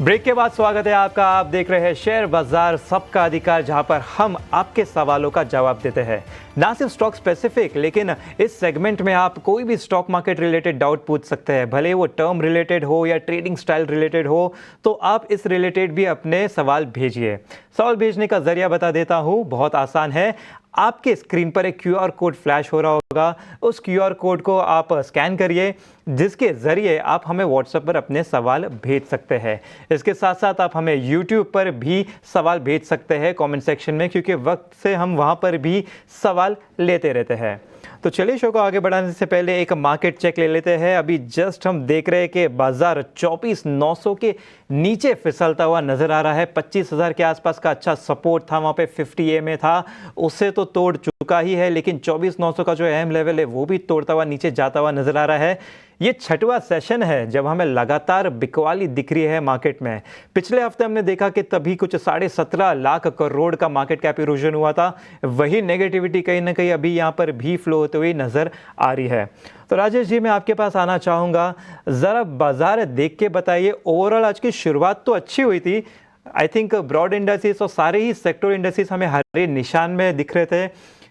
Break के बाद स्वागत है आपका। आप देख रहे हैं शेयर बाजार सबका अधिकार, जहां पर हम आपके सवालों का जवाब देते हैं। ना सिर्फ स्टॉक स्पेसिफिक, लेकिन इस सेगमेंट में आप कोई भी स्टॉक मार्केट रिलेटेड डाउट पूछ सकते हैं, भले वो टर्म रिलेटेड हो या ट्रेडिंग स्टाइल रिलेटेड हो। तो आप इस रिलेटेड भी अपने सवाल भेजिए। सवाल भेजने का जरिया बता देता हूँ, बहुत आसान है। आपके स्क्रीन पर एक क्यूआर कोड फ्लैश हो रहा होगा, उस क्यूआर कोड को आप स्कैन करिए, जिसके ज़रिए आप हमें व्हाट्सएप पर अपने सवाल भेज सकते हैं। इसके साथ साथ आप हमें यूट्यूब पर भी सवाल भेज सकते हैं कमेंट सेक्शन में, क्योंकि वक्त से हम वहां पर भी सवाल लेते रहते हैं। तो चलिए, शो को आगे बढ़ाने से पहले एक मार्केट चेक ले लेते हैं। अभी जस्ट हम देख रहे हैं कि बाजार 24,900 के नीचे फिसलता हुआ नजर आ रहा है। 25,000 के आसपास का अच्छा सपोर्ट था, वहां पे 50 EMA था, उससे तो तोड़ चुका ही है, लेकिन 24,900 का जो अहम लेवल है वो भी तोड़ता हुआ नीचे जाता हुआ नजर आ रहा है। ये छठवां सेशन है जब हमें लगातार बिकवाली दिख रही है मार्केट में। पिछले हफ्ते हमने देखा कि तभी कुछ 17.5 लाख करोड़ का मार्केट कैप इरोजन हुआ था। वही नेगेटिविटी कहीं ना कहीं अभी यहाँ पर भी फ्लो होते हुए नजर आ रही है। तो राजेश जी, मैं आपके पास आना चाहूँगा, ज़रा बाजार देख के बताइए। ओवरऑल आज की शुरुआत तो अच्छी हुई थी। आई थिंक ब्रॉड इंडस्ट्रीज और सारे ही सेक्टर इंडस्ट्रीज हमें हरे निशान में दिख रहे थे,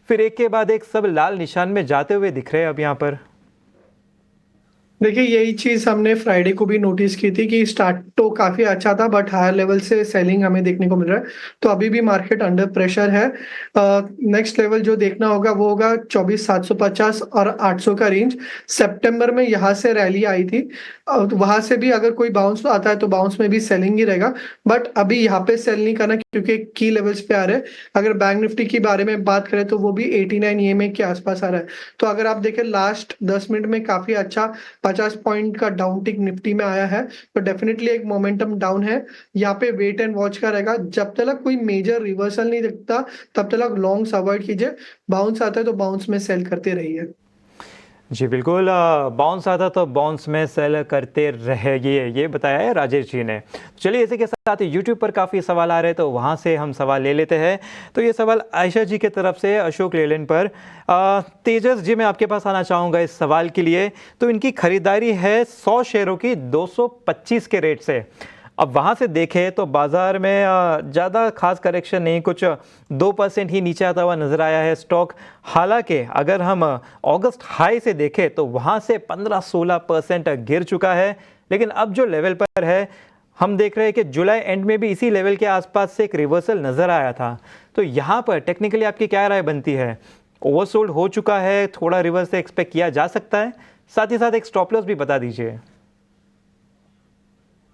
फिर एक के बाद एक सब लाल निशान में जाते हुए दिख रहे हैं अब यहाँ पर। देखिए, यही चीज हमने फ्राइडे को भी नोटिस की थी कि स्टार्ट तो काफी अच्छा था, बट हायर लेवल से सेलिंग हमें देखने को मिल रहा है। तो अभी भी मार्केट अंडर प्रेशर है। नेक्स्ट लेवल जो देखना होगा वो होगा 24,750 और 800 का रेंज। सितंबर में यहाँ से रैली आई थी, तो वहां से भी अगर कोई बाउंस आता है तो बाउंस में भी सेलिंग ही रहेगा। बट अभी यहाँ पे सेल नहीं करना, क्योंकि की लेवल्स पे आ रहे हैं। अगर बैंक निफ्टी के बारे में बात करें तो वो भी 89 EMA के आसपास आ रहा है। तो अगर आप देखें लास्ट 10 मिनट में काफी अच्छा 50 पॉइंट का डाउन टिक निफ्टी में आया है, तो डेफिनेटली एक मोमेंटम डाउन है। यहाँ पे वेट एंड वॉच का रहेगा। जब तक कोई मेजर रिवर्सल नहीं दिखता तब तक लॉन्ग्स अवॉइड कीजिए। बाउंस आता है तो बाउंस में सेल करते रहिए। जी बिल्कुल, बाउंस आता तो बाउंस में सेल करते रहिए, ये बताया है राजेश जी ने। चलिए, इसी के साथ यूट्यूब पर काफ़ी सवाल आ रहे हैं, तो वहाँ से हम सवाल ले लेते हैं। तो ये सवाल आयशा जी की तरफ से अशोक लेलैंड पर। तेजस जी, मैं आपके पास आना चाहूँगा इस सवाल के लिए। तो इनकी खरीदारी है 100 शेयरों की 225 के रेट से। अब वहाँ से देखें तो बाजार में ज़्यादा खास करेक्शन नहीं, कुछ 2% ही नीचे आता हुआ नजर आया है स्टॉक। हालांकि अगर हम अगस्त हाई से देखें तो वहाँ से 15-16% गिर चुका है। लेकिन अब जो लेवल पर है, हम देख रहे हैं कि जुलाई एंड में भी इसी लेवल के आसपास से एक रिवर्सल नजर आया था। तो यहाँ पर टेक्निकली आपकी क्या राय बनती है? ओवरसोल्ड हो चुका है, थोड़ा रिवर्स से एक्सपेक्ट किया जा सकता है? साथ ही साथ एक स्टॉप लॉस भी बता दीजिए।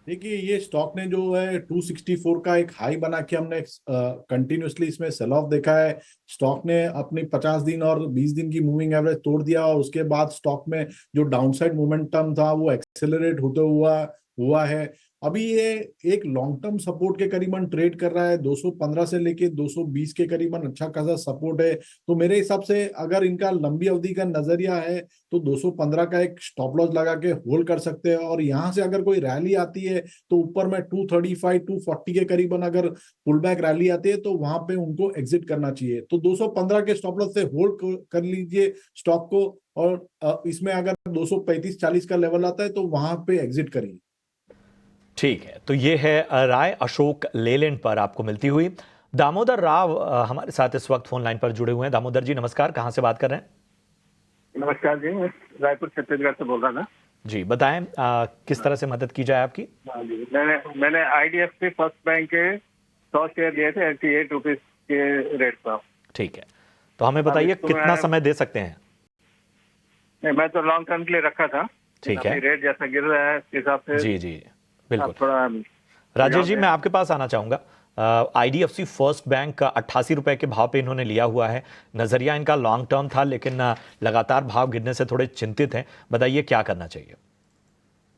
देखिए, ये स्टॉक ने जो है 264 का एक हाई बना के हमने कंटिन्यूसली इसमें सेल ऑफ देखा है। स्टॉक ने अपनी 50 दिन और 20 दिन की मूविंग एवरेज तोड़ दिया, और उसके बाद स्टॉक में जो डाउनसाइड मोमेंटम था वो एक्सेलरेट होते हुआ है। अभी ये एक लॉन्ग टर्म सपोर्ट के करीबन ट्रेड कर रहा है। 215 से लेके 220 के करीबन अच्छा खासा सपोर्ट है। तो मेरे हिसाब से अगर इनका लंबी अवधि का नजरिया है तो 215 का एक स्टॉप लॉस लगा के होल्ड कर सकते हैं। और यहाँ से अगर कोई रैली आती है तो ऊपर में 235 240 के करीबन अगर पुल बैक रैली आती है तो वहां पे उनको एग्जिट करना चाहिए। तो 215 के स्टॉप लॉस से होल्ड कर लीजिए स्टॉक को, और इसमें अगर 235-40 का लेवल आता है तो वहां पे एग्जिट करिए। ठीक है, तो ये है राय अशोक लेलैंड पर आपको मिलती हुई। दामोदर राव हमारे साथ इस वक्त फोन लाइन पर जुड़े हुए हैं। दामोदर जी नमस्कार, कहां से बात कर रहे हैं? नमस्कार जी, मैं रायपुर छत्तीसगढ़ से बोल रहा था। जी बताएं, किस तरह से मदद की जाए आपकी? हाँ जी, मैंने IDFC फर्स्ट बैंक के 100 शेयर लिए थे 88 रुपीज के रेट पर। ठीक है, तो हमें बताइए कितना समय दे सकते हैं? नहीं, मैं तो लॉन्ग टर्म के लिए रखा था। ठीक है, रेट जैसा गिर रहा है इस हिसाब से जी जी बिल्कुल। थोड़ा राजेश जी, मैं आपके पास आना चाहूंगा। IDFC फर्स्ट बैंक का 88 रुपए के भाव पे इन्होंने लिया हुआ है। नजरिया इनका लॉन्ग टर्म था, लेकिन लगातार भाव गिरने से थोड़े चिंतित हैं। बताइए क्या करना चाहिए?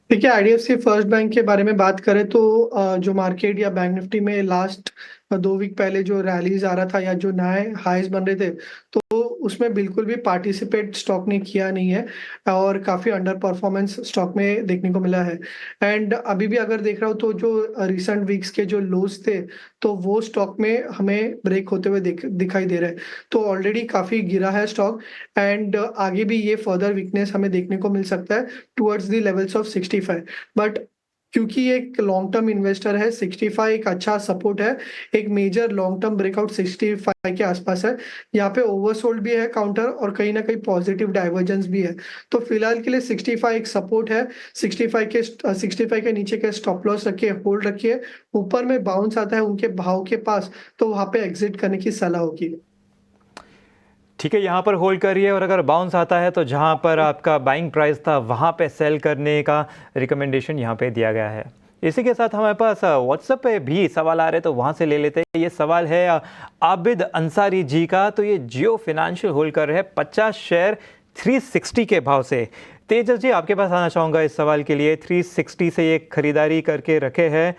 देखिए, IDFC फर्स्ट बैंक के बारे में बात करें तो जो मार्केट या बैंक निफ्टी में लास्ट 2 वीक पहले जो रैलीज आ रहा था या जो नए हाईज बन रहे थे, तो उसमें बिल्कुल भी पार्टिसिपेट स्टॉक ने किया नहीं है, और काफी अंडर परफॉर्मेंस स्टॉक में देखने को मिला है। एंड अभी भी अगर देख रहा हूँ तो जो रिसेंट वीक्स के जो लोज थे, तो वो स्टॉक में हमें ब्रेक होते हुए दिखाई दे रहे हैं। तो ऑलरेडी काफी गिरा है स्टॉक, एंड आगे भी ये फर्दर वीकनेस हमें देखने को मिल सकता है towards the levels of 65। But क्योंकि ये एक लॉन्ग टर्म इन्वेस्टर है, 65 एक अच्छा सपोर्ट है, एक मेजर लॉन्ग टर्म ब्रेकआउट 65 के आसपास है। यहाँ पे ओवरसोल्ड भी है काउंटर और कहीं ना कहीं पॉजिटिव डाइवर्जेंस भी है। तो फिलहाल के लिए 65 एक सपोर्ट है, 65 के नीचे के स्टॉप लॉस रखिए, होल्ड रखिए। ऊपर में बाउंस आता है उनके भाव के पास, तो वहां पे एग्जिट करने की सलाह होगी। ठीक है, यहाँ पर होल्ड करिए और अगर बाउंस आता है तो जहाँ पर आपका बाइंग प्राइस था वहाँ पे सेल करने का रिकमेंडेशन यहाँ पे दिया गया है। इसी के साथ हमारे पास व्हाट्सएप पे भी सवाल आ रहे तो वहाँ से ले लेते हैं। ये सवाल है आबिद अंसारी जी का। तो ये जियो फाइनेंशियल होल्ड कर रहे हैं 50 शेयर 360 के भाव से। तेजस जी, आपके पास आना चाहूँगा इस सवाल के लिए। 360 से ये खरीदारी करके रखे हैं।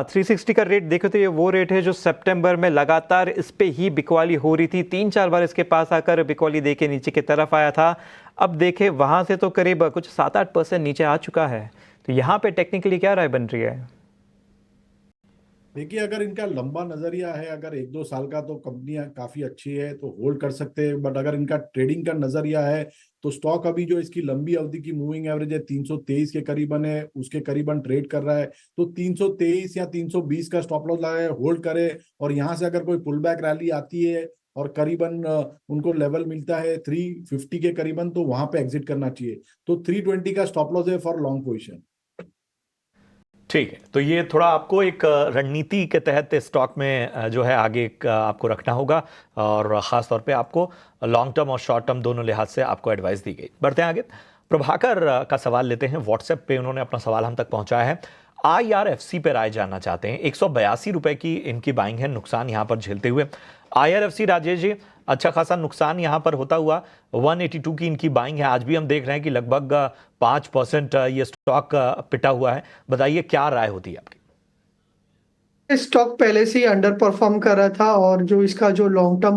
360 का रेट देखो तो ये वो रेट है जो सितंबर में लगातार इस पे ही बिकवाली हो रही थी। 3-4 बार इसके पास आकर बिकवाली दे के नीचे की तरफ आया था। अब देखे वहां से तो करीब कुछ 7-8% नीचे आ चुका है। तो यहाँ पे टेक्निकली क्या राय बन रही है? देखिए, अगर इनका लंबा नजरिया है, अगर 1-2 साल का, तो कंपनियां काफी अच्छी है तो होल्ड कर सकते हैं। बट अगर इनका ट्रेडिंग का नजरिया है तो स्टॉक अभी जो इसकी लंबी अवधि की मूविंग एवरेज है 323 के करीबन है, उसके करीबन ट्रेड कर रहा है। तो 323 या 320 का स्टॉप लॉस लगाए, होल्ड करे, और यहाँ से अगर कोई पुल बैक रैली आती है और करीबन उनको लेवल मिलता है 350 के करीबन, तो वहां पे एग्जिट करना चाहिए। तो 320 का स्टॉप लॉस है फॉर लॉन्ग पोजिशन। ठीक है, तो ये थोड़ा आपको एक रणनीति के तहत स्टॉक में जो है आगे आपको रखना होगा, और ख़ास तौर पे आपको लॉन्ग टर्म और शॉर्ट टर्म दोनों लिहाज से आपको एडवाइस दी गई। बढ़ते हैं आगे। प्रभाकर का सवाल लेते हैं। व्हाट्सएप पे उन्होंने अपना सवाल हम तक पहुंचाया है। IRFC पे राय जानना चाहते हैं। 182 रुपए की इनकी बाइंग है, नुकसान यहाँ पर झेलते हुए। IRFC, राजेश जी, अच्छा खासा नुकसान यहाँ पर होता हुआ 182 की इनकी बाइंग है। आज भी हम देख रहे हैं कि लगभग 5% ये स्टॉक पिटा हुआ है। बताइए क्या राय होती है आपकी? स्टॉक पहले से ही अंडर परफॉर्म कर रहा था और जो इसका जो लॉन्ग टर्म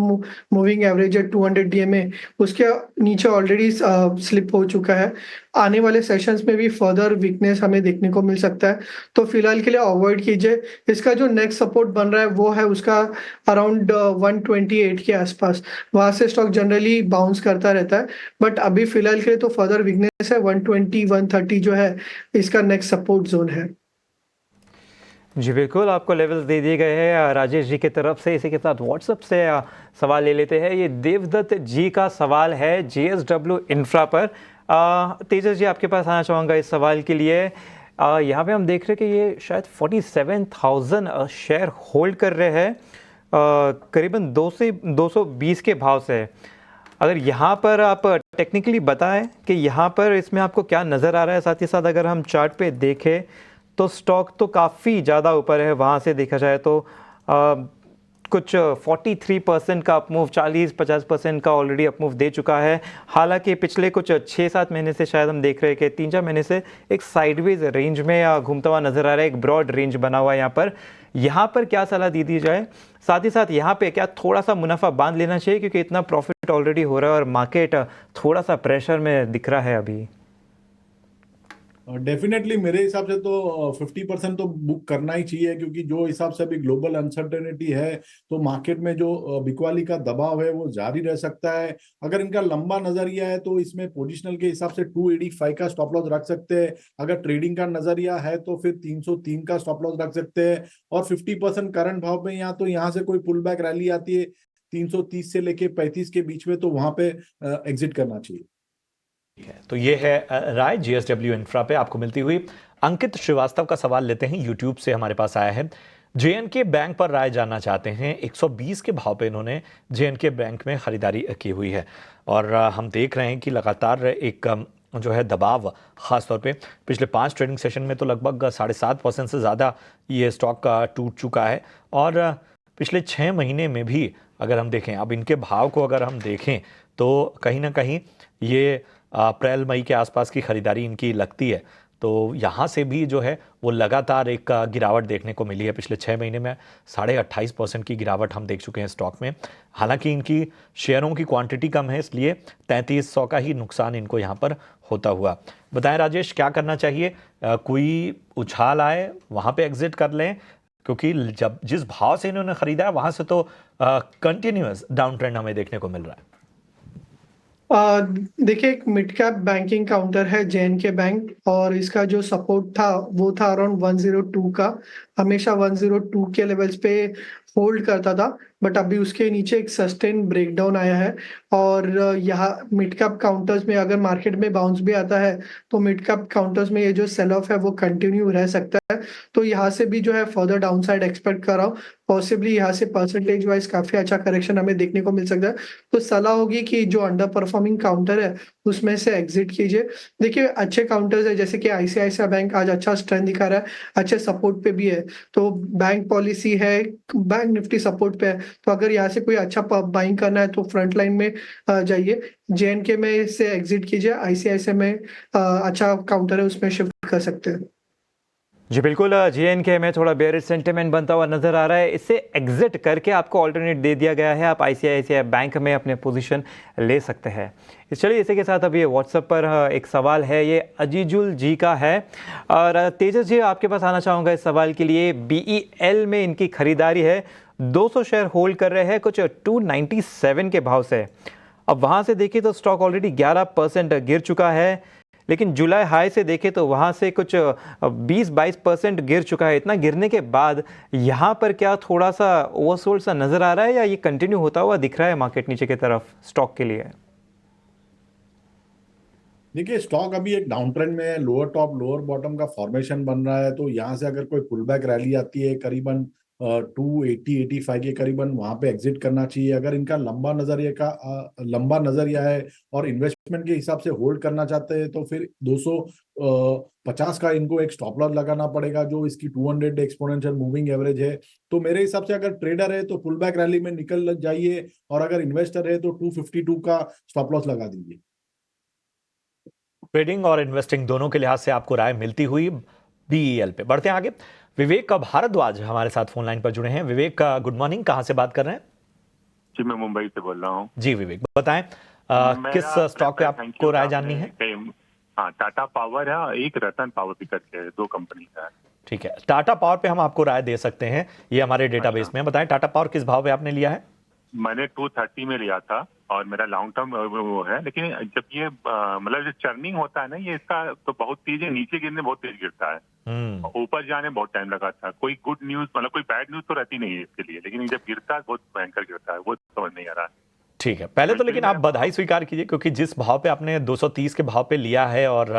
मूविंग एवरेज है 200 DMA, उसके नीचे ऑलरेडी स्लिप हो चुका है। आने वाले सेशंस में भी फर्दर वीकनेस हमें देखने को मिल सकता है, तो फिलहाल के लिए अवॉइड कीजिए। इसका जो नेक्स्ट सपोर्ट बन रहा है वो है उसका अराउंड 128 के आसपास। वहां से स्टॉक जनरली बाउंस करता रहता है, बट अभी फिलहाल के लिए तो फर्दर वीकनेस है। 120 130 जो है इसका नेक्स्ट सपोर्ट जोन है। जी बिल्कुल, आपको लेवल्स दे दिए गए हैं राजेश जी की तरफ से। इसी के साथ व्हाट्सएप से सवाल ले लेते हैं। ये देवदत्त जी का सवाल है JSW इंफ्रा पर। तेजस जी, आपके पास आना चाहूँगा इस सवाल के लिए। यहाँ पे हम देख रहे हैं कि ये शायद 47,000 शेयर होल्ड कर रहे हैं, करीबन 2 से 220 के भाव से। अगर यहाँ पर आप टेक्निकली बताएं कि यहाँ पर इसमें आपको क्या नज़र आ रहा है। साथ ही साथ अगर हम चार्ट पे देखें तो स्टॉक तो काफ़ी ज़्यादा ऊपर है। वहाँ से देखा जाए तो कुछ 43% का अपमूव, 40-50% का ऑलरेडी अपमूव दे चुका है। हालांकि पिछले कुछ 6-7 महीने से शायद हम देख रहे हैं कि 3-4 महीने से एक साइडवेज रेंज में घूमता हुआ नज़र आ रहा है। एक ब्रॉड रेंज बना हुआ है यहाँ पर क्या सलाह दी जाए? साथ ही साथ यहाँ पे क्या थोड़ा सा मुनाफा बांध लेना चाहिए, क्योंकि इतना प्रॉफिट ऑलरेडी हो रहा है और मार्केट थोड़ा सा प्रेशर में दिख रहा है अभी? डेफिनेटली मेरे हिसाब से तो 50% तो बुक करना ही चाहिए, क्योंकि जो हिसाब से अभी ग्लोबल अनसर्टेनिटी है तो मार्केट में जो बिकवाली का दबाव है वो जारी रह सकता है। अगर इनका लंबा नजरिया है तो इसमें पोजिशनल के हिसाब से 285 का स्टॉप लॉस रख सकते हैं। अगर ट्रेडिंग का नजरिया है तो फिर 303 का स्टॉप लॉस रख सकते हैं। और 50% करंट भाव में यहाँ से कोई पुल बैक रैली आती है 330 से लेके 35 के बीच में, तो वहां पे एग्जिट करना चाहिए। तो ये है राय JSW इंफ्रा पे आपको मिलती हुई। अंकित श्रीवास्तव का सवाल लेते हैं, यूट्यूब से हमारे पास आया है। JNK बैंक पर राय जानना चाहते हैं। 120 के भाव पे इन्होंने JNK बैंक में खरीदारी की हुई है, और हम देख रहे हैं कि लगातार एक जो है दबाव, खासतौर पे पिछले 5 ट्रेडिंग सेशन में तो लगभग 7.5% से ज़्यादा ये स्टॉक टूट चुका है। और पिछले 6 महीने में भी अगर हम देखें, अब इनके भाव को अगर हम देखें तो कहीं ना कहीं ये अप्रैल मई के आसपास की खरीदारी इनकी लगती है। तो यहाँ से भी जो है वो लगातार एक गिरावट देखने को मिली है। पिछले 6 महीने में 28.5% की गिरावट हम देख चुके हैं स्टॉक में। हालांकि इनकी शेयरों की क्वांटिटी कम है, इसलिए 3300 का ही नुकसान इनको यहाँ पर होता हुआ। बताएं राजेश, क्या करना चाहिए? कोई उछाल आए वहाँ पे एग्जिट कर लें, क्योंकि जब जिस भाव से इन्होंने खरीदा है वहाँ से तो कंटिन्यूअस डाउन ट्रेंड हमें देखने को मिल रहा है। अ, देखिए एक मिड कैप बैंकिंग काउंटर है जे.एन.के बैंक और इसका जो सपोर्ट था वो था अराउंड 102 का। हमेशा 102 के लेवल्स पे होल्ड करता था, बट अभी उसके नीचे एक सस्टेन ब्रेकडाउन आया है और यहाँ मिड कैप काउंटर्स में अगर मार्केट में बाउंस भी आता है तो मिड कैप काउंटर्स में ये जो सेल ऑफ है वो कंटिन्यू रह सकता है। तो यहाँ से भी जो है फर्दर डाउनसाइड एक्सपेक्ट कर रहा हूँ। पॉसिबली यहाँ से परसेंटेज वाइज काफी अच्छा करेक्शन हमें देखने को मिल सकता है। तो सलाह होगी कि जो अंडर परफॉर्मिंग काउंटर है उसमें से एग्जिट कीजिए। देखिए अच्छे काउंटर्स है जैसे कि आईसीआईसीआई बैंक आज अच्छा स्ट्रेंथ दिखा रहा है, अच्छे सपोर्ट पे भी है। तो बैंक पॉलिसी है, बैंक निफ्टी सपोर्ट पे है। तो अगर यहाँ से कोई अच्छा बाइंग करना है तो फ्रंट लाइन में जाइए। जे.एन.के में से एग्जिट कीजिए, आईसीआईसीआई में अच्छा काउंटर है उसमें शिफ्ट कर सकते हैं। जी बिल्कुल, जे.एन.के में थोड़ा बेयरिश सेंटिमेंट बनता हुआ नजर आ रहा है, इससे एग्जिट करके आपको ऑल्टरनेट दे दिया गया है, आप आईसीआईसीआई बैंक में अपने पोजीशन ले सकते हैं। चलिए इसी के साथ अभी व्हाट्सएप पर एक सवाल है, ये अजीजुल जी का है और तेजस जी आपके पास आना चाहूँगा इस सवाल के लिए। BEL में इनकी खरीदारी है, 200 शेयर होल्ड कर रहे हैं कुछ 297 के भाव से। अब वहाँ से देखिए तो स्टॉक ऑलरेडी 11% गिर चुका है, लेकिन जुलाई हाई से देखें तो वहाँ से कुछ 20-22% गिर चुका है। इतना गिरने के बाद यहाँ पर क्या थोड़ा सा ओवरसोल्ड सा नज़र आ रहा है या ये कंटिन्यू होता हुआ दिख रहा है मार्केट नीचे की तरफ स्टॉक के लिए? देखिए स्टॉक अभी एक डाउन ट्रेंड में है, लोअर टॉप लोअर बॉटम का फॉर्मेशन बन रहा है। तो यहाँ से अगर कोई पुल बैक रैली आती है करीबन 280-85 के करीबन, वहां पे एग्जिट करना चाहिए। अगर इनका लंबा नजरिया है और इन्वेस्टमेंट के हिसाब से होल्ड करना चाहते हैं तो फिर 250 का इनको एक स्टॉप लॉस लगाना पड़ेगा, जो इसकी 200 एक्सपोनेंशियल मूविंग एवरेज है। तो मेरे हिसाब से अगर ट्रेडर है तो पुल बैक रैली में निकल जाइए, और अगर इन्वेस्टर है तो 252 का स्टॉप लॉस लगा दीजिए। ट्रेडिंग और इन्वेस्टिंग दोनों के लिहाज से आपको राय मिलती हुई BEL पे। बढ़ते हैं आगे। विवेक भारद्वाज हमारे साथ फोन लाइन पर जुड़े हैं। विवेक का गुड मॉर्निंग, कहाँ से बात कर रहे हैं? जी मैं मुंबई से बोल रहा हूँ। जी विवेक बताएं, किस मेरा स्टॉक पे आपको राय जाननी है? हाँ, टाटा पावर है, एक रतन पावर भी करके है, दो कंपनी का है। ठीक है, टाटा पावर पे हम आपको राय दे सकते हैं, ये हमारे डेटाबेस में है। बताएं टाटा पावर किस भाव पे आपने लिया है? मैंने 230 में लिया था और मेरा लॉन्ग टर्म वो है, लेकिन जब ये मतलब जो चर्निंग होता है ना, ये इसका तो बहुत तेज है, नीचे गिरने बहुत तेज गिरता है, ऊपर जाने बहुत टाइम लगा था। कोई गुड न्यूज मतलब कोई बैड न्यूज तो रहती नहीं है इसके लिए, लेकिन जब गिरता है बहुत भयंकर गिरता है, वो समझ नहीं आ रहा है। ठीक है, पहले तो लेकिन आप बधाई स्वीकार कीजिए, क्योंकि जिस भाव पे आपने 230 के भाव पे लिया है और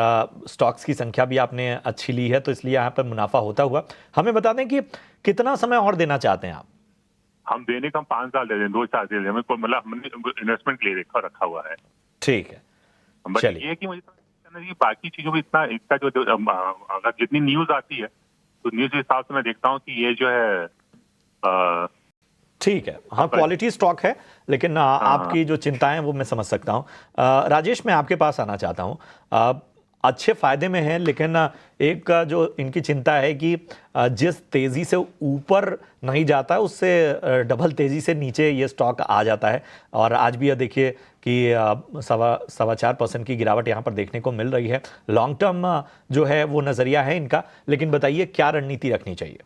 स्टॉक्स की संख्या भी आपने अच्छी ली है, तो इसलिए यहाँ पर मुनाफा होता हुआ। हमें बता दें कि कितना समय और देना चाहते हैं आप? हम देने का 5 साल दे दें, 2 साल दे दें, हमें मतलब हमने इन्वेस्टमेंट ले रखा हुआ है। ठीक है, बट चलिए। ये है कि मुझे कि बाकी चीजों में इतना इसका जो अगर जितनी न्यूज आती है तो न्यूज के हिसाब से मैं देखता हूँ कि ये जो है ठीक है, हाँ क्वालिटी स्टॉक है, लेकिन आपकी जो चिंताएं हैं वो मैं समझ सकता हूँ। राजेश मैं आपके पास आना चाहता हूँ। अच्छे फायदे में है, लेकिन एक जो इनकी चिंता है कि जिस तेजी से ऊपर नहीं जाता है उससे डबल तेजी से नीचे ये स्टॉक आ जाता है। और आज भी यह देखिए कि 4.25% की गिरावट यहाँ पर देखने को मिल रही है। लॉन्ग टर्म जो है वो नजरिया है इनका, लेकिन बताइए क्या रणनीति रखनी चाहिए?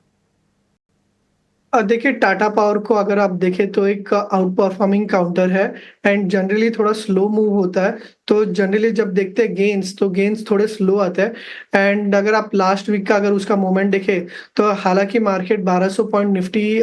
देखिए टाटा पावर को अगर आप देखें तो एक आउट परफॉर्मिंग काउंटर है एंड जनरली थोड़ा स्लो मूव होता है। तो जनरली जब देखते हैं गेन्स तो गेन्स थोड़े स्लो आते हैं। एंड अगर आप लास्ट वीक का अगर उसका मोमेंट देखें तो हालांकि मार्केट 1200 पॉइंट निफ्टी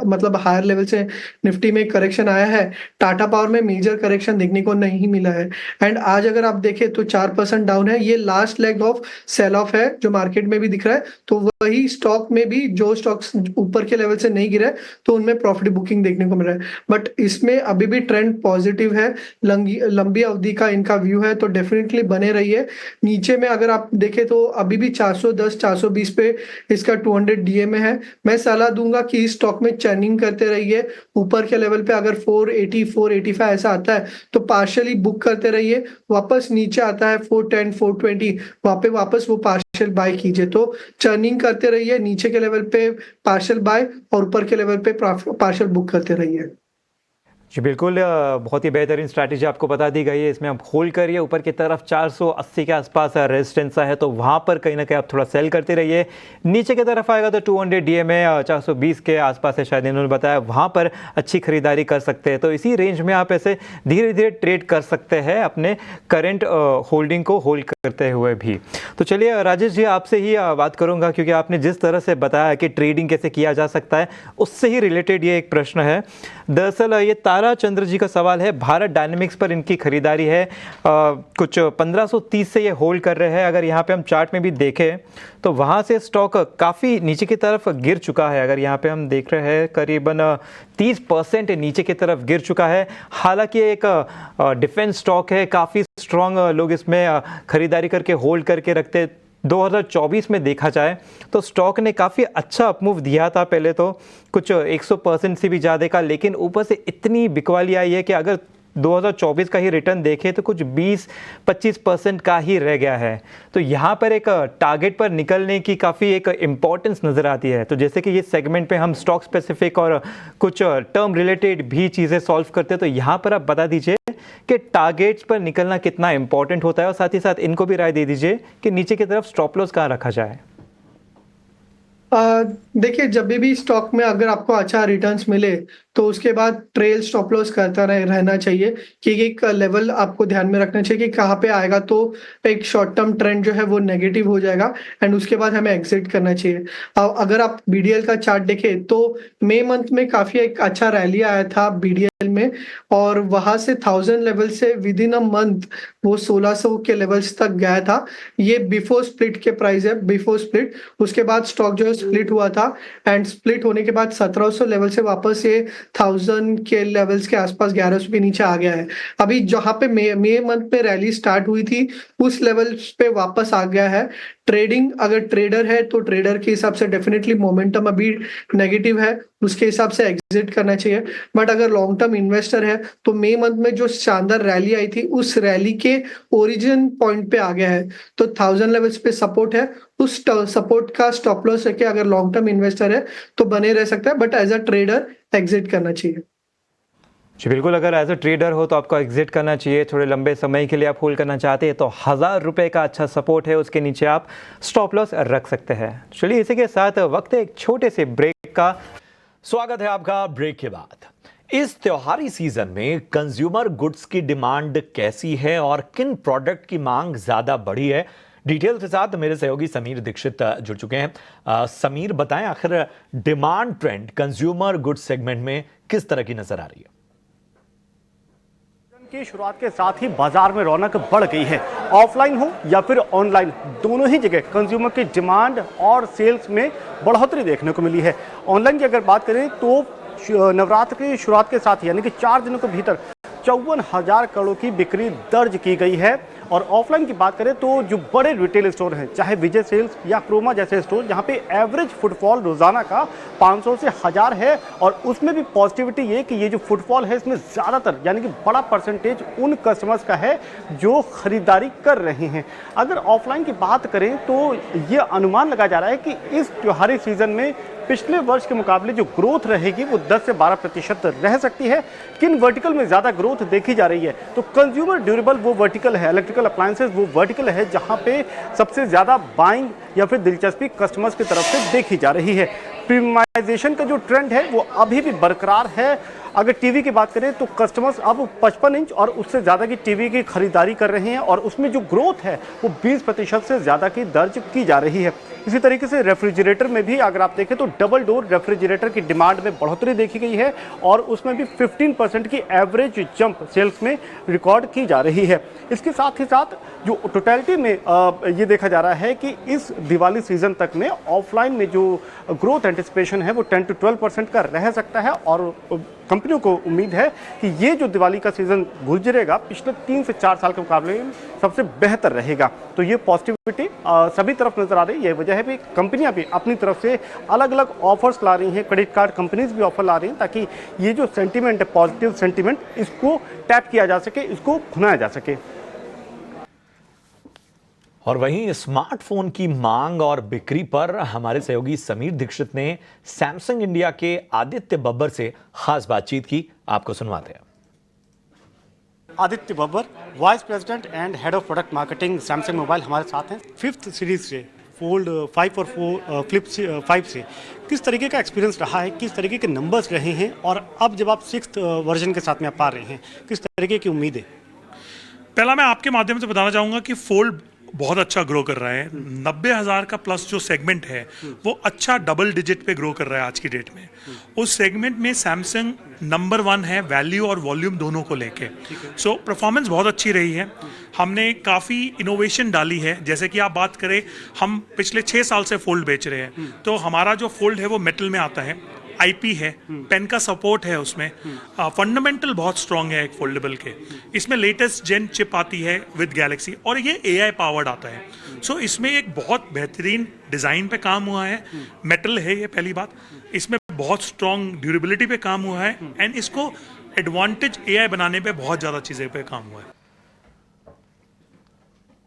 मतलब हायर लेवल से निफ्टी में करेक्शन आया है, टाटा पावर में मेजर करेक्शन देखने को नहीं मिला है। एंड आज अगर आप देखें तो 4% डाउन है, ये last leg of sell off है जो मार्केट में भी दिख रहा है। तो वही स्टॉक में भी जो स्टॉक्स ऊपर के लेवल से नहीं गिरे तो उनमें प्रॉफिट बुकिंग देखने को मिल रहा है। बट इसमें अभी भी ट्रेंड पॉजिटिव है, लंबी अवधि का इनका व्यू है, तो डेफिनेटली बने रहिए। नीचे में अगर आप देखें तो अभी भी 410 420 पे इसका 200 डीए में है। मैं सलाह दूंगा कि इस स्टॉक में चर्निंग करते रहिए। ऊपर के लेवल पे अगर 480 485 ऐसा आता है तो पार्शियली बुक करते रहिए। वापस नीचे आता है 410 420, वहां पे वापस वो पार्शियल बाय कीजिए। तो चर्निंग करते रहिए, नीचे के लेवल पे पार्शियल बाय और ऊपर के लेवल पे पार्शियल बुक करते रहिए। जी बिल्कुल, बहुत ही बेहतरीन स्ट्रैटेजी आपको बता दी गई है। इसमें आप होल्ड करिए, ऊपर की तरफ 480 के आसपास रेजिस्टेंस है तो वहाँ पर कहीं ना कहीं आप थोड़ा सेल करते रहिए। नीचे की तरफ आएगा तो 200 डीएमए 420 के आसपास है शायद इन्होंने बताया, वहाँ पर अच्छी खरीदारी कर सकते हैं। तो इसी रेंज में आप ऐसे धीरे धीरे ट्रेड कर सकते हैं अपने करेंट होल्डिंग को होल्ड करते हुए भी। तो चलिए राजेश जी, आपसे ही बात करूँगा क्योंकि आपने जिस तरह से बताया कि ट्रेडिंग कैसे किया जा सकता है उससे ही रिलेटेड ये एक प्रश्न है। दरअसल ये तारा चंद्र जी का सवाल है, भारत डायनेमिक्स पर इनकी खरीदारी है, कुछ 1530 से ये होल्ड कर रहे हैं। अगर यहाँ पे हम चार्ट में भी देखें तो वहाँ से स्टॉक काफ़ी नीचे की तरफ गिर चुका है। अगर यहाँ पे हम देख रहे हैं करीबन 30% नीचे की तरफ गिर चुका है। हालांकि एक डिफेंस स्टॉक है, काफ़ी स्ट्रॉन्ग लोग इसमें खरीदारी करके होल्ड करके रखते। 2024 में देखा जाए तो स्टॉक ने काफ़ी अच्छा अपमूव दिया था, पहले तो कुछ 100% से भी ज़्यादा का, लेकिन ऊपर से इतनी बिकवाली आई है कि अगर 2024 का ही रिटर्न देखें तो कुछ 20-25% का ही रह गया है। तो यहाँ पर एक टारगेट पर निकलने की काफ़ी एक इम्पॉर्टेंस नज़र आती है। तो जैसे कि ये सेगमेंट पे हम स्टॉक स्पेसिफिक और कुछ टर्म रिलेटेड भी चीज़ें सॉल्व करते हैं, तो यहाँ पर आप बता दीजिए कि टारगेट्स पर निकलना कितना इंपॉर्टेंट होता है और साथ ही साथ इनको भी राय दे दीजिए कि नीचे की तरफ स्टॉप लॉस कहाँ रखा जाए। देखिए, जब भी स्टॉक में अगर आपको अच्छा रिटर्न्स मिले तो उसके बाद ट्रेल स्टॉप लॉस करता रहना चाहिए कि एक लेवल आपको ध्यान में रखना चाहिए कि कहाँ पे आएगा तो एक शॉर्ट टर्म ट्रेंड जो है वो नेगेटिव हो जाएगा एंड उसके बाद हमें एग्जिट करना चाहिए। अगर आप बीडीएल का चार्ट देखें तो मई मंथ में काफी एक अच्छा रैली आया था बीडीएल में और वहां से 1000 लेवल से विद इन अ मंथ वो 1600 के लेवल्स तक गया था। ये बिफोर स्प्लिट के प्राइस है, बिफोर स्प्लिट। उसके बाद स्टॉक जो है स्प्लिट हुआ था एंड स्प्लिट होने के बाद 1700 लेवल से वापस ये 1000 के लेवल्स के आसपास 1100 के नीचे आ गया है। अभी जहां पे मई मंथ में रैली स्टार्ट हुई थी उस लेवल्स पे वापस आ गया है। ट्रेडिंग अगर ट्रेडर है तो ट्रेडर के हिसाब से डेफिनेटली मोमेंटम अभी नेगेटिव है, उसके हिसाब से एग्जिट करना चाहिए। बट अगर लॉन्ग टर्म इन्वेस्टर है तो मई मंथ में जो शानदार रैली आई थी उस रैली के ओरिजिन पॉइंट पे आ गया है, तो 1000 लेवल्स पे सपोर्ट है। उस सपोर्ट का स्टॉप लॉस है कि अगर लॉन्ग टर्म इन्वेस्टर है तो बने रह सकता है, but as a trader exit करना चाहिए। जी बिल्कुल, अगर एज अ ट्रेडर हो तो आपको एग्जिट करना चाहिए। थोड़े लंबे समय के लिए आप होल्ड करना चाहते हैं तो 1000 रुपये का अच्छा सपोर्ट है, उसके नीचे आप स्टॉप लॉस रख सकते हैं। चलिए इसी के साथ वक्त है एक छोटे से ब्रेक का। स्वागत है आपका ब्रेक के बाद। इस त्योहारी सीजन में कंज्यूमर गुड्स की डिमांड कैसी है और किन प्रोडक्ट की मांग ज्यादा बढ़ी है, डिटेल्स के साथ मेरे सहयोगी समीर दीक्षित जुड़ चुके हैं। समीर, बताएं आखिर demand trend consumer goods segment में किस तरह की नजर आ रही है? की शुरुआत के साथ ही बाजार में रौनक बढ़ गई है। ऑफलाइन हो या फिर ऑनलाइन, दोनों ही जगह कंज्यूमर की डिमांड और सेल्स में बढ़ोतरी देखने को मिली है। ऑनलाइन की अगर बात करें तो नवरात्र की शुरुआत के साथ यानी कि 4 दिनों के भीतर 54,000 करोड़ की बिक्री दर्ज की गई है। और ऑफलाइन की बात करें तो जो बड़े रिटेल स्टोर हैं, चाहे विजय सेल्स या क्रोमा जैसे स्टोर, जहां पे एवरेज फुटफॉल रोजाना का 500 से 1000 है और उसमें भी पॉजिटिविटी ये कि ये जो फुटफॉल है इसमें ज़्यादातर यानी कि बड़ा परसेंटेज उन कस्टमर्स का है जो खरीदारी कर रहे हैं। अगर ऑफलाइन की बात करें तो ये अनुमान लगाया जा रहा है कि इस त्योहारी सीजन में पिछले वर्ष के मुकाबले जो ग्रोथ रहेगी वो 10 से 12% रह सकती है। किन वर्टिकल में ज़्यादा ग्रोथ देखी जा रही है तो कंज्यूमर ड्यूरेबल वो वर्टिकल है, इलेक्ट्रिकल अप्लायंसेज वो वर्टिकल है जहां पे सबसे ज़्यादा बाइंग या फिर दिलचस्पी कस्टमर्स की तरफ से देखी जा रही है। प्रीमियमाइजेशन का जो ट्रेंड है वो अभी भी बरकरार है। अगर टीवी की बात करें तो कस्टमर्स अब 55 इंच और उससे ज़्यादा की टीवी की खरीदारी कर रहे हैं और उसमें जो ग्रोथ है वो 20% से ज़्यादा की दर्ज की जा रही है। इसी तरीके से रेफ्रिजरेटर में भी अगर आप देखें तो डबल डोर रेफ्रिजरेटर की डिमांड में बढ़ोतरी देखी गई है और उसमें भी 15% की एवरेज जंप सेल्स में रिकॉर्ड की जा रही है। इसके साथ ही साथ जो टोटलिटी में ये देखा जा रहा है कि इस दिवाली सीजन तक में ऑफलाइन में जो ग्रोथ एंटिसिपेशन है वो 10 to 12% का रह सकता है और कंपनियों को उम्मीद है कि ये जो दिवाली का सीजन गुजरेगा पिछले 3 से 4 साल के मुकाबले सबसे बेहतर रहेगा। तो ये पॉजिटिविटी सभी तरफ नजर आ रही है। यह वजह है कि कंपनियां भी अपनी तरफ से अलग अलग ऑफर्स ला रही हैं, क्रेडिट कार्ड कंपनीज भी ऑफर ला रही हैं ताकि ये जो सेंटीमेंट है, पॉजिटिव सेंटीमेंट, इसको टैप किया जा सके, इसको भुनाया जा सके। और वहीं स्मार्टफोन की मांग और बिक्री पर हमारे सहयोगी समीर दीक्षित ने सैमसंग इंडिया के आदित्य बब्बर से खास बातचीत की। आपको सुनवाते हैं। Aditya Babbar, vice president and head of product marketing Samsung mobile हमारे साथ हैं। 5th सीरीज से फोल्ड 5 और फ्लिप 5 से किस तरीके का एक्सपीरियंस रहा है, किस तरीके के नंबर्स रहे हैं, और अब जब आप 6th वर्जन के साथ में आप आ रहे हैं, किस तरीके की उम्मीद है? पहला मैं आपके माध्यम से बताना चाहूँगा कि फोल्ड बहुत अच्छा ग्रो कर रहा है। 90,000 का प्लस जो सेगमेंट है वो अच्छा डबल डिजिट पे ग्रो कर रहा है आज की डेट में। उस सेगमेंट में सैमसंग नंबर 1 है वैल्यू और वॉल्यूम दोनों को लेके। सो परफॉर्मेंस बहुत अच्छी रही है। हमने काफ़ी इनोवेशन डाली है। जैसे कि आप बात करें, हम पिछले 6 साल से फोल्ड बेच रहे हैं, तो हमारा जो फोल्ड है वो मेटल में आता है, आईपी है, पेन का सपोर्ट है उसमें, फंडामेंटल बहुत स्ट्रांग है एक फोल्डेबल के। इसमें लेटेस्ट जेन चिप आती है विद गैलेक्सी और ये एआई पावर्ड आता है। सो इसमें एक बहुत बेहतरीन डिज़ाइन पे काम हुआ है, मेटल है ये पहली बात, इसमें बहुत स्ट्रांग ड्यूरेबिलिटी पे काम हुआ है एंड इसको एडवांटेज एआई बनाने पे बहुत ज़्यादा चीज़ें पे काम हुआ है।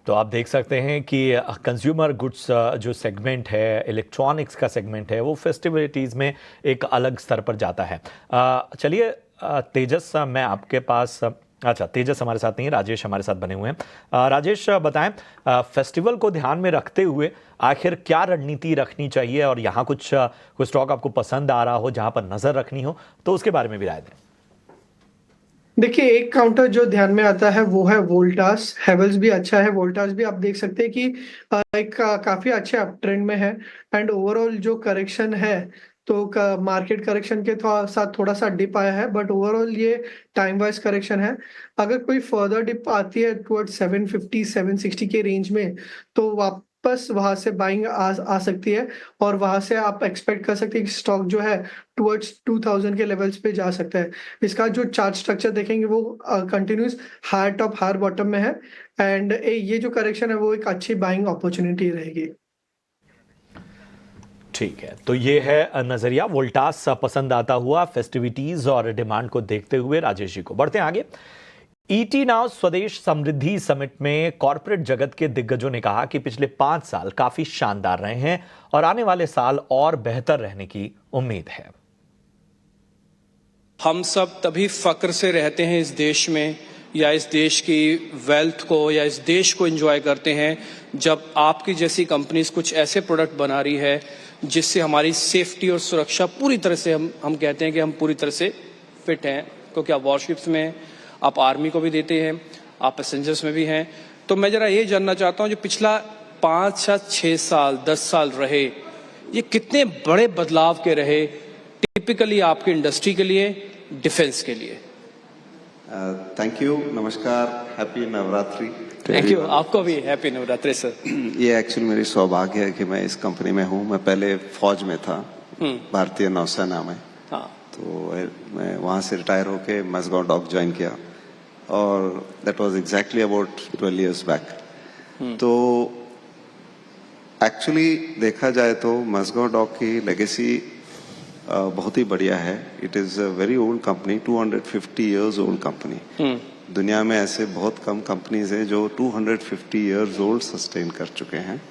तो आप देख सकते हैं कि कंज्यूमर गुड्स जो सेगमेंट है, इलेक्ट्रॉनिक्स का सेगमेंट है, वो फेस्टिविटीज़ में एक अलग स्तर पर जाता है। चलिए तेजस, मैं आपके पास, अच्छा तेजस हमारे साथ नहीं है, राजेश हमारे साथ बने हुए हैं। राजेश बताएं, फेस्टिवल को ध्यान में रखते हुए आखिर क्या रणनीति रखनी चाहिए, और यहाँ कुछ स्टॉक आपको पसंद आ रहा हो जहाँ पर नज़र रखनी हो तो उसके बारे में भी राय दें। देखिए, एक काउंटर जो ध्यान में आता है वो है वोल्टास। हेवल्स भी अच्छा है, वोल्टास भी आप देख सकते हैं कि एक काफी अच्छे अप ट्रेंड में है। एंड ओवरऑल जो करेक्शन है तो मार्केट करेक्शन के साथ थोड़ा सा डिप आया है, बट ओवरऑल ये टाइम वाइज करेक्शन है। अगर कोई फर्दर डिप आती है टुवर्ड 750 760 के रेंज में, तो वापस वहां से बाइंग आ सकती है, और वहां से आप एक्सपेक्ट कर सकते हैं कि स्टॉक जो है टुवर्ड्स 2000 के लेवल्स पे जा सकता है। इसका जो चार्ट स्ट्रक्चर देखेंगे वो continuous higher top higher bottom में है, एंड ये जो करेक्शन है वो एक अच्छी बाइंग अपॉर्चुनिटी रहेगी। ठीक है, तो ये है नजरिया वोल्टास पसंद आता हुआ फेस्टिविटीज और डिमांड को देखते हुए। राजेश जी को बढ़ते हैं आगे। ईटी नाउ स्वदेश समृद्धि समिट में कॉर्पोरेट जगत के दिग्गजों ने कहा कि पिछले 5 साल काफी शानदार रहे हैं और आने वाले साल और बेहतर रहने की उम्मीद है। हम सब तभी फक्र से रहते हैं इस देश में, या इस देश की वेल्थ को या इस देश को एंजॉय करते हैं, जब आपकी जैसी कंपनीज कुछ ऐसे प्रोडक्ट बना रही है जिससे हमारी सेफ्टी और सुरक्षा पूरी तरह से हम कहते हैं कि हम पूरी तरह से फिट हैं, क्योंकि आप वॉरशिप्स में, आप आर्मी को भी देते हैं, आप पैसेंजर्स में भी हैं। तो मैं जरा ये जानना चाहता हूँ, जो पिछला 5 या 6 साल 10 साल रहे, ये कितने बड़े बदलाव के रहे टिपिकली आपकी इंडस्ट्री के लिए, डिफेंस के लिए? थैंक यू, नमस्कार, हैप्पी नवरात्रि। थैंक यू, आपको भी हैप्पी नवरात्रि सर। ये एक्चुअली मेरी सौभाग्य है कि मैं इस कंपनी में हूँ। मैं पहले फौज में था, भारतीय नौसेना में। हाँ। तो मैं वहाँ से रिटायर होके मजगांव डॉक ज्वाइन किया, और that was exactly about 12 years back. तो एक्चुअली देखा जाए तो मजगांव डॉक की लेगेसी बहुत ही बढ़िया है। It is a very old company, 250 years old company. दुनिया में ऐसे बहुत कम कंपनीज हैं जो 250 years ओल्ड सस्टेन कर चुके हैं,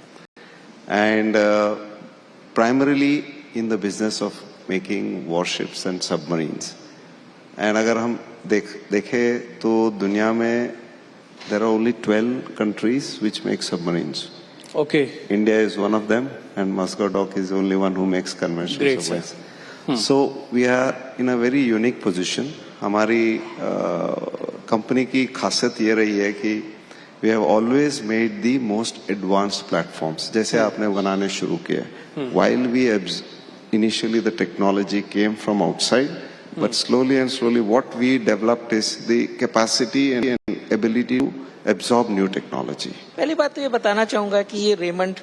and primarily in the business of making warships and submarines. And अगर हम देखें तो दुनिया में there are only 12 countries which make submarines. Okay. India is one of them, and Muscat Dock is the only one who makes conventional Great, submarines. sir. So we are in a very unique position. हमारी company की खासियत ये रही है कि we have always made the most advanced platforms. जैसे आपने बनाने शुरू किए, while we initially the technology came from outside, but slowly and slowly what we developed is the capacity and ability to absorb new technology. पहली बात तो ये बताना चाहूंगा कि ये रेमंड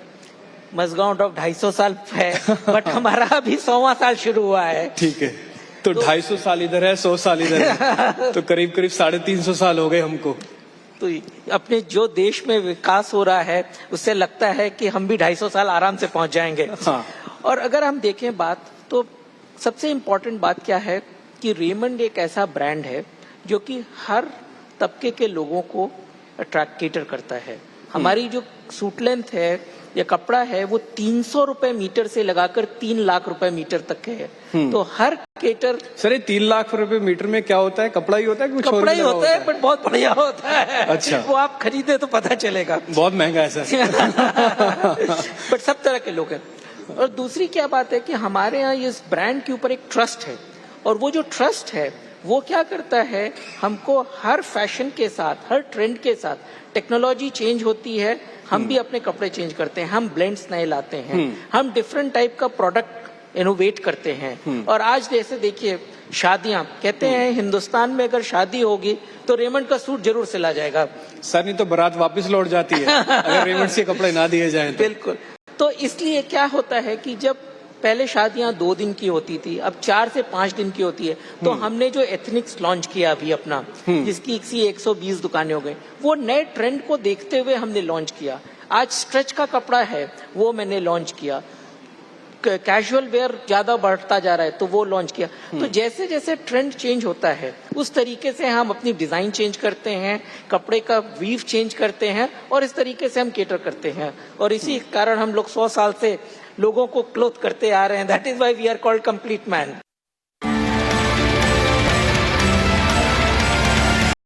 मजगांव डॉक 250 साल है, बट हमारा अभी 100वां साल शुरू हुआ है। ठीक है, तो 250 साल इधर है, 100 साल इधर है, तो करीब 350 साल हो गए हमको। तो अपने जो देश में विकास हो रहा है उससे लगता है कि हम भी 250 साल आराम से पहुंच जाएंगे। हाँ। और अगर हम देखें बात, तो सबसे इम्पोर्टेंट बात क्या है कि रेमंड एक ऐसा ब्रांड है जो कि हर तबके के लोगों को कैटर करता है। हमारी जो सूट लेंथ है या कपड़ा है वो 300 रुपए मीटर से लगाकर 3 लाख रुपए मीटर तक है। तो हर केटर। सर ये 3 लाख रुपए मीटर में क्या होता है? कपड़ा ही होता है कि कुछ और कपड़ा भी ही लगा होता है, बट बहुत बढ़िया होता है। अच्छा। वो आप खरीदे तो पता चलेगा। बहुत महंगा है सर। बट सब तरह के लोग हैं। और दूसरी क्या बात है कि हमारे यहाँ इस ब्रांड के ऊपर एक ट्रस्ट है, और वो जो ट्रस्ट है वो क्या करता है, हमको हर फैशन के साथ, हर ट्रेंड के साथ, टेक्नोलॉजी चेंज होती है, हम भी अपने कपड़े चेंज करते हैं, हम ब्लेंड्स नए लाते हैं, हम डिफरेंट टाइप का प्रोडक्ट इनोवेट करते हैं। और आज जैसे देखिए शादियां, कहते हैं हिंदुस्तान में अगर शादी होगी तो रेमंड का सूट जरूर सिला जाएगा। सर नहीं तो बारात वापस लौट जाती है अगर रेमंड से कपड़े ना दिए जाएं तो। बिल्कुल। तो इसलिए क्या होता है कि जब पहले शादियां 2 दिन की होती थी, अब 4 से 5 दिन की होती है, तो हमने जो एथनिक्स लॉन्च किया अभी अपना, जिसकी 120 दुकानें हो गई, वो नए ट्रेंड को देखते हुए हमने लॉन्च किया। आज स्ट्रेच का कपड़ा है वो मैंने लॉन्च किया, कैजुअल वेयर ज्यादा बढ़ता जा रहा है तो वो लॉन्च किया। तो जैसे जैसे ट्रेंड चेंज होता है उस तरीके से हम अपनी डिजाइन चेंज करते हैं, कपड़े का वीव चेंज करते हैं, और इस तरीके से हम केटर करते हैं। और इसी कारण हम लोग 100 साल से लोगों को क्लोथ करते आ रहे हैं। That is why we are called complete man.